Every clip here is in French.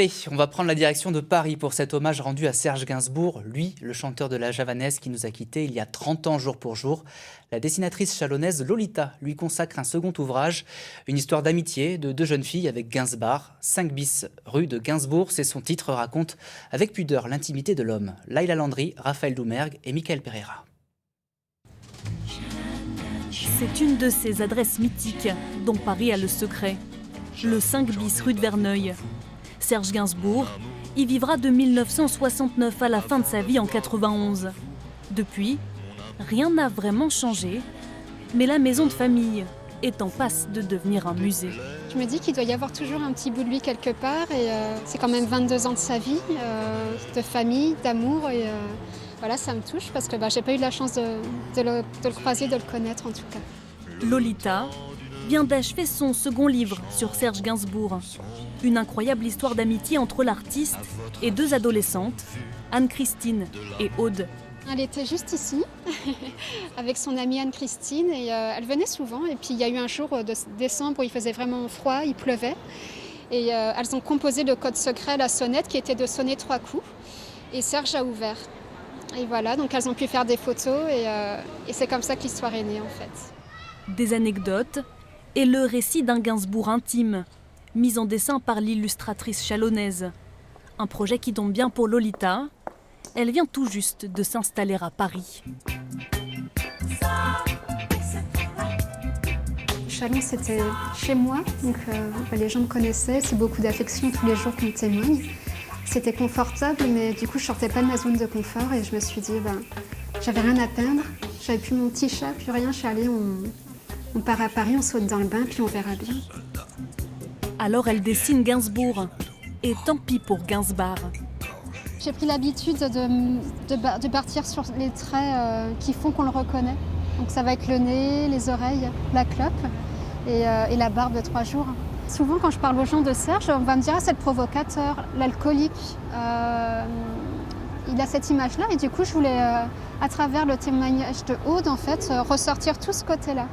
Allez, on va prendre la direction de Paris pour cet hommage rendu à Serge Gainsbourg, lui, le chanteur de la javanaise qui nous a quittés il y a 30 ans jour pour jour. La dessinatrice chalonnaise Lolita lui consacre un second ouvrage, une histoire d'amitié de deux jeunes filles avec Gainsbar. 5 bis rue de Gainsbourg, c'est son titre, raconte avec pudeur l'intimité de l'homme. Laïla Landry, Raphaël Doumergue et Michael Pereira. C'est une de ces adresses mythiques dont Paris a le secret. Le 5 bis rue de Verneuil. Serge Gainsbourg y vivra de 1969 à la fin de sa vie en 91. Depuis, rien n'a vraiment changé, mais la maison de famille est en passe de devenir un musée. Je me dis qu'il doit y avoir toujours un petit bout de lui quelque part et c'est quand même 22 ans de sa vie, de famille, d'amour et voilà, ça me touche parce que j'ai pas eu la chance de le croiser, de le connaître en tout cas. Lolita vient d'achever son second livre sur Serge Gainsbourg. Une incroyable histoire d'amitié entre l'artiste et deux adolescentes, Anne-Christine et Aude. Elle était juste ici, avec son amie Anne-Christine, et elle venait souvent. Et puis il y a eu un jour de décembre où il faisait vraiment froid, il pleuvait. Et elles ont composé le code secret, la sonnette, qui était de sonner 3 coups. Et Serge a ouvert. Et voilà, donc elles ont pu faire des photos, et c'est comme ça que l'histoire est née en fait. Des anecdotes et le récit d'un Gainsbourg intime, mis en dessin par l'illustratrice chalonnaise. Un projet qui tombe bien pour Lolita. Elle vient tout juste de s'installer à Paris. Chalon, c'était chez moi, donc les gens me connaissaient, c'est beaucoup d'affection tous les jours qu'on témoigne. C'était confortable, mais du coup, je sortais pas de ma zone de confort et je me suis dit, j'avais rien à perdre, j'avais plus mon petit chat, plus rien, je suis allée, on part à Paris, on saute dans le bain, puis on verra bien. Alors elle dessine Gainsbourg, et tant pis pour Gainsbar. J'ai pris l'habitude de partir sur les traits qui font qu'on le reconnaît. Donc ça va être le nez, les oreilles, la clope et la barbe de 3 jours. Souvent quand je parle aux gens de Serge, on va me dire c'est le provocateur, l'alcoolique. Il a cette image-là et du coup je voulais, à travers le témoignage de Aude, en fait, ressortir tout ce côté-là.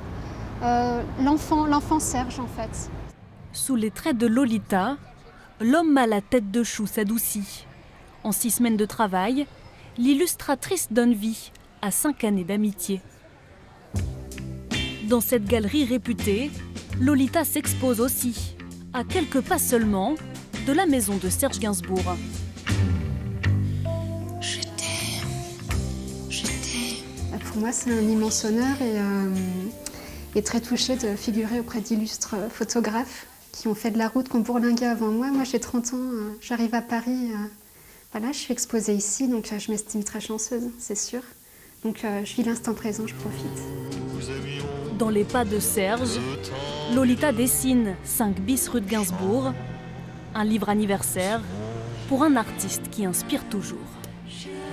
L'enfant Serge en fait. Sous les traits de Lolita, l'homme à la tête de chou s'adoucit. En 6 semaines de travail, l'illustratrice donne vie à 5 années d'amitié. Dans cette galerie réputée, Lolita s'expose aussi, à quelques pas seulement, de la maison de Serge Gainsbourg. Je t'aime. Pour moi, c'est un immense honneur et très touchée de figurer auprès d'illustres photographes qui ont fait de la route, qui ont bourlingué avant moi. Moi, j'ai 30 ans, j'arrive à Paris. Voilà, je suis exposée ici, donc je m'estime très chanceuse, c'est sûr. Donc je vis l'instant présent, je profite. Dans les pas de Serge, Lolita dessine 5 bis rue de Gainsbourg, un livre anniversaire pour un artiste qui inspire toujours.